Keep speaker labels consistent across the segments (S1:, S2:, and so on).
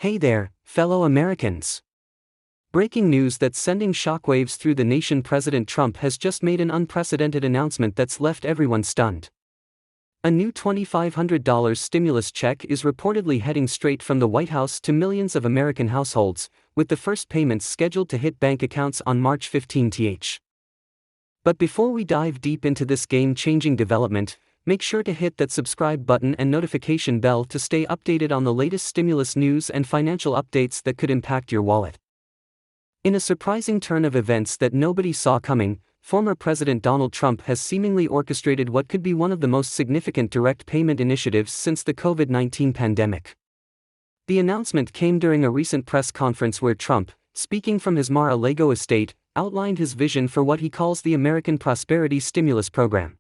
S1: Hey there, fellow Americans. Breaking news that's sending shockwaves through the nation. President Trump has just made an unprecedented announcement that's left everyone stunned. A new $2,500 stimulus check is reportedly heading straight from the White House to millions of American households, with the first payments scheduled to hit bank accounts on March 15th. But before we dive deep into this game-changing development, make sure to hit that subscribe button and notification bell to stay updated on the latest stimulus news and financial updates that could impact your wallet. In a surprising turn of events that nobody saw coming, former President Donald Trump has seemingly orchestrated what could be one of the most significant direct payment initiatives since the COVID-19 pandemic. The announcement came during a recent press conference where Trump, speaking from his Mar-a-Lago estate, outlined his vision for what he calls the American Prosperity Stimulus Program.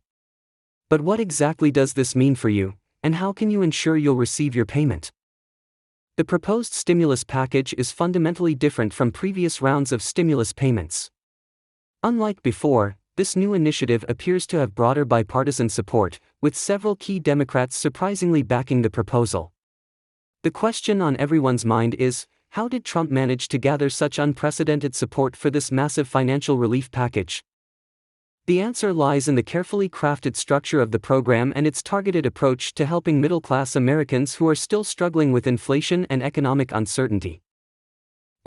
S1: But what exactly does this mean for you, and how can you ensure you'll receive your payment? The proposed stimulus package is fundamentally different from previous rounds of stimulus payments. Unlike before, this new initiative appears to have broader bipartisan support, with several key Democrats surprisingly backing the proposal. The question on everyone's mind is, how did Trump manage to gather such unprecedented support for this massive financial relief package? The answer lies in the carefully crafted structure of the program and its targeted approach to helping middle-class Americans who are still struggling with inflation and economic uncertainty.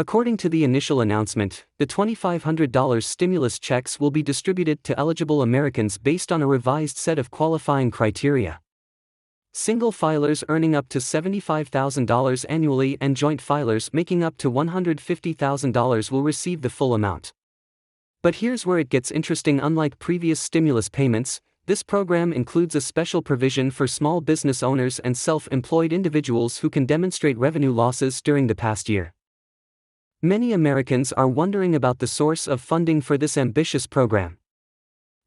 S1: According to the initial announcement, the $2,500 stimulus checks will be distributed to eligible Americans based on a revised set of qualifying criteria. Single filers earning up to $75,000 annually and joint filers making up to $150,000 will receive the full amount. But here's where it gets interesting. Unlike previous stimulus payments, this program includes a special provision for small business owners and self-employed individuals who can demonstrate revenue losses during the past year. Many Americans are wondering about the source of funding for this ambitious program.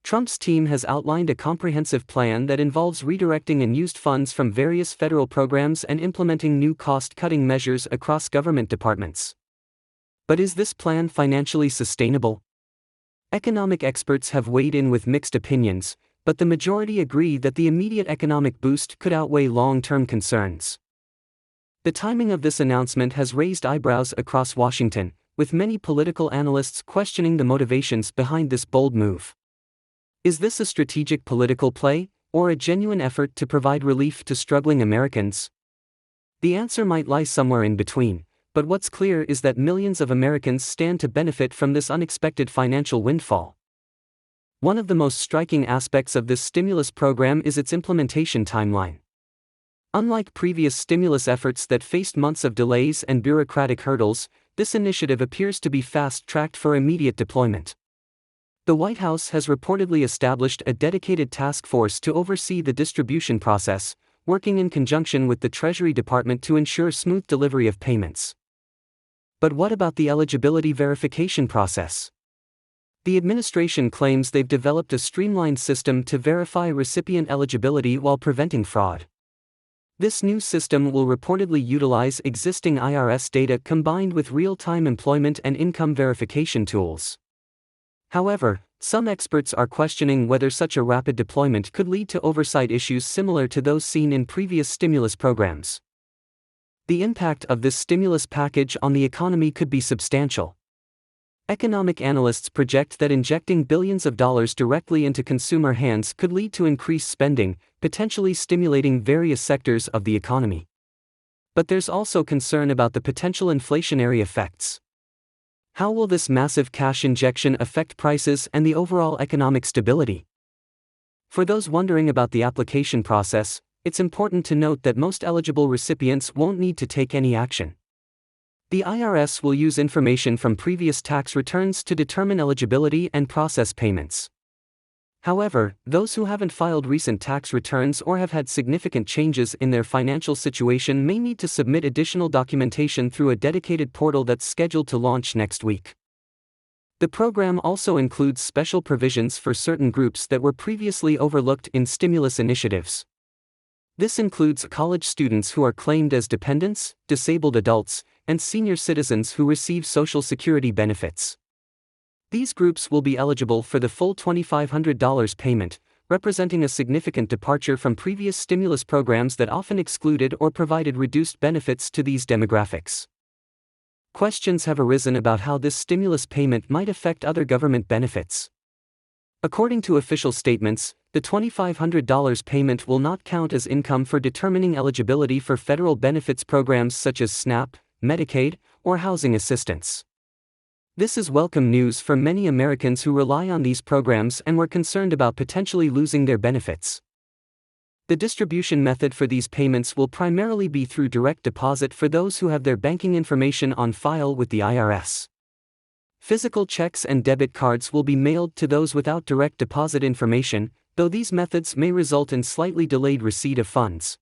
S1: Trump's team has outlined a comprehensive plan that involves redirecting unused funds from various federal programs and implementing new cost-cutting measures across government departments. But is this plan financially sustainable? Economic experts have weighed in with mixed opinions, but the majority agree that the immediate economic boost could outweigh long-term concerns. The timing of this announcement has raised eyebrows across Washington, with many political analysts questioning the motivations behind this bold move. Is this a strategic political play, or a genuine effort to provide relief to struggling Americans? The answer might lie somewhere in between, but what's clear is that millions of Americans stand to benefit from this unexpected financial windfall. One of the most striking aspects of this stimulus program is its implementation timeline. Unlike previous stimulus efforts that faced months of delays and bureaucratic hurdles, this initiative appears to be fast-tracked for immediate deployment. The White House has reportedly established a dedicated task force to oversee the distribution process, working in conjunction with the Treasury Department to ensure smooth delivery of payments. But what about the eligibility verification process? The administration claims they've developed a streamlined system to verify recipient eligibility while preventing fraud. This new system will reportedly utilize existing IRS data combined with real-time employment and income verification tools. However, some experts are questioning whether such a rapid deployment could lead to oversight issues similar to those seen in previous stimulus programs. The impact of this stimulus package on the economy could be substantial. Economic analysts project that injecting billions of dollars directly into consumer hands could lead to increased spending, potentially stimulating various sectors of the economy. But there's also concern about the potential inflationary effects. How will this massive cash injection affect prices and the overall economic stability? For those wondering about the application process, it's important to note that most eligible recipients won't need to take any action. The IRS will use information from previous tax returns to determine eligibility and process payments. However, those who haven't filed recent tax returns or have had significant changes in their financial situation may need to submit additional documentation through a dedicated portal that's scheduled to launch next week. The program also includes special provisions for certain groups that were previously overlooked in stimulus initiatives. This includes college students who are claimed as dependents, disabled adults, and senior citizens who receive Social Security benefits. These groups will be eligible for the full $2,500 payment, representing a significant departure from previous stimulus programs that often excluded or provided reduced benefits to these demographics. Questions have arisen about how this stimulus payment might affect other government benefits. According to official statements, the $2,500 payment will not count as income for determining eligibility for federal benefits programs such as SNAP, Medicaid, or housing assistance. This is welcome news for many Americans who rely on these programs and were concerned about potentially losing their benefits. The distribution method for these payments will primarily be through direct deposit for those who have their banking information on file with the IRS. Physical checks and debit cards will be mailed to those without direct deposit information, though these methods may result in slightly delayed receipt of funds.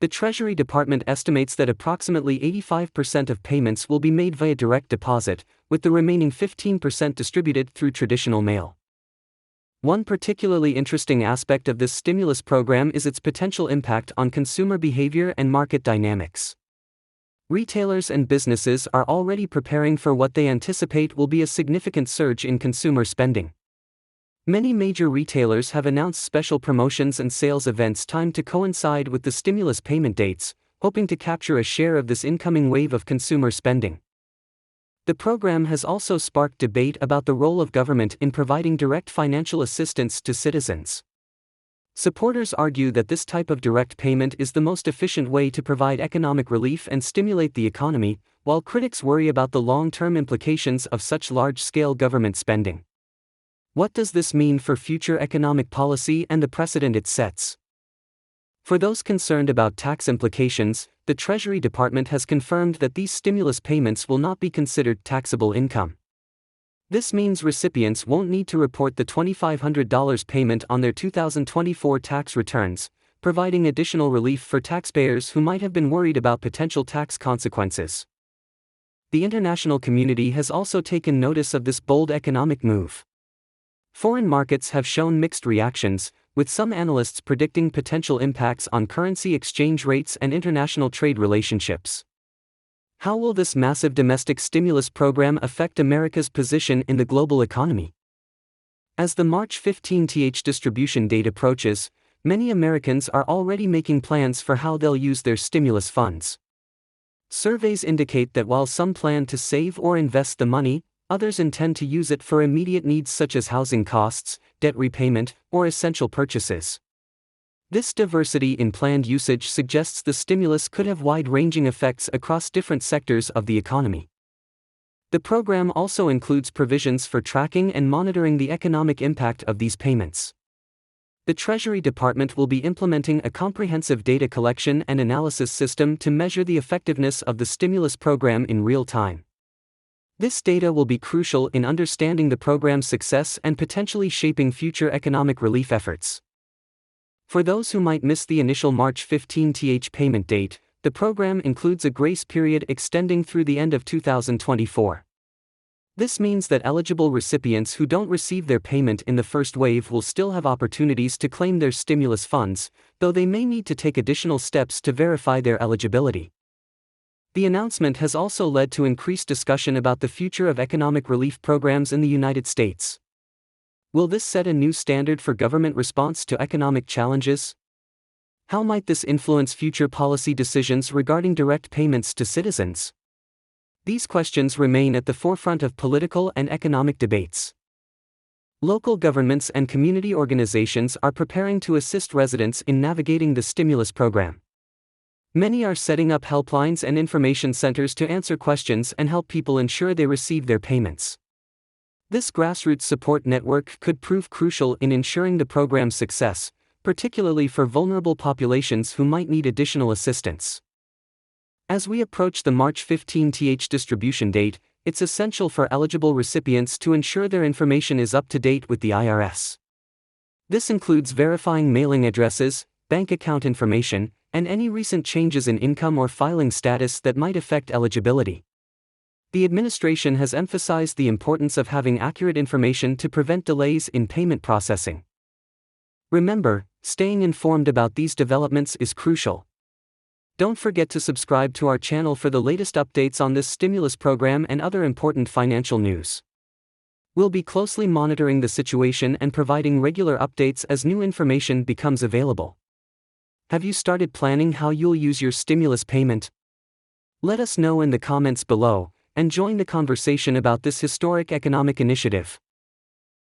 S1: The Treasury Department estimates that approximately 85% of payments will be made via direct deposit, with the remaining 15% distributed through traditional mail. One particularly interesting aspect of this stimulus program is its potential impact on consumer behavior and market dynamics. Retailers and businesses are already preparing for what they anticipate will be a significant surge in consumer spending. Many major retailers have announced special promotions and sales events timed to coincide with the stimulus payment dates, hoping to capture a share of this incoming wave of consumer spending. The program has also sparked debate about the role of government in providing direct financial assistance to citizens. Supporters argue that this type of direct payment is the most efficient way to provide economic relief and stimulate the economy, while critics worry about the long-term implications of such large-scale government spending. What does this mean for future economic policy and the precedent it sets? For those concerned about tax implications, the Treasury Department has confirmed that these stimulus payments will not be considered taxable income. This means recipients won't need to report the $2,500 payment on their 2024 tax returns, providing additional relief for taxpayers who might have been worried about potential tax consequences. The international community has also taken notice of this bold economic move. Foreign markets have shown mixed reactions, with some analysts predicting potential impacts on currency exchange rates and international trade relationships. How will this massive domestic stimulus program affect America's position in the global economy? As the March 15th distribution date approaches, many Americans are already making plans for how they'll use their stimulus funds. Surveys indicate that while some plan to save or invest the money, others intend to use it for immediate needs such as housing costs, debt repayment, or essential purchases. This diversity in planned usage suggests the stimulus could have wide-ranging effects across different sectors of the economy. The program also includes provisions for tracking and monitoring the economic impact of these payments. The Treasury Department will be implementing a comprehensive data collection and analysis system to measure the effectiveness of the stimulus program in real time. This data will be crucial in understanding the program's success and potentially shaping future economic relief efforts. For those who might miss the initial March 15th payment date, the program includes a grace period extending through the end of 2024. This means that eligible recipients who don't receive their payment in the first wave will still have opportunities to claim their stimulus funds, though they may need to take additional steps to verify their eligibility. The announcement has also led to increased discussion about the future of economic relief programs in the United States. Will this set a new standard for government response to economic challenges? How might this influence future policy decisions regarding direct payments to citizens? These questions remain at the forefront of political and economic debates. Local governments and community organizations are preparing to assist residents in navigating the stimulus program. Many are setting up helplines and information centers to answer questions and help people ensure they receive their payments. This grassroots support network could prove crucial in ensuring the program's success, particularly for vulnerable populations who might need additional assistance. As we approach the March 15th distribution date, it's essential for eligible recipients to ensure their information is up to date with the IRS. This includes verifying mailing addresses, bank account information, and any recent changes in income or filing status that might affect eligibility. The administration has emphasized the importance of having accurate information to prevent delays in payment processing. Remember, staying informed about these developments is crucial. Don't forget to subscribe to our channel for the latest updates on this stimulus program and other important financial news. We'll be closely monitoring the situation and providing regular updates as new information becomes available. Have you started planning how you'll use your stimulus payment? Let us know in the comments below, and join the conversation about this historic economic initiative.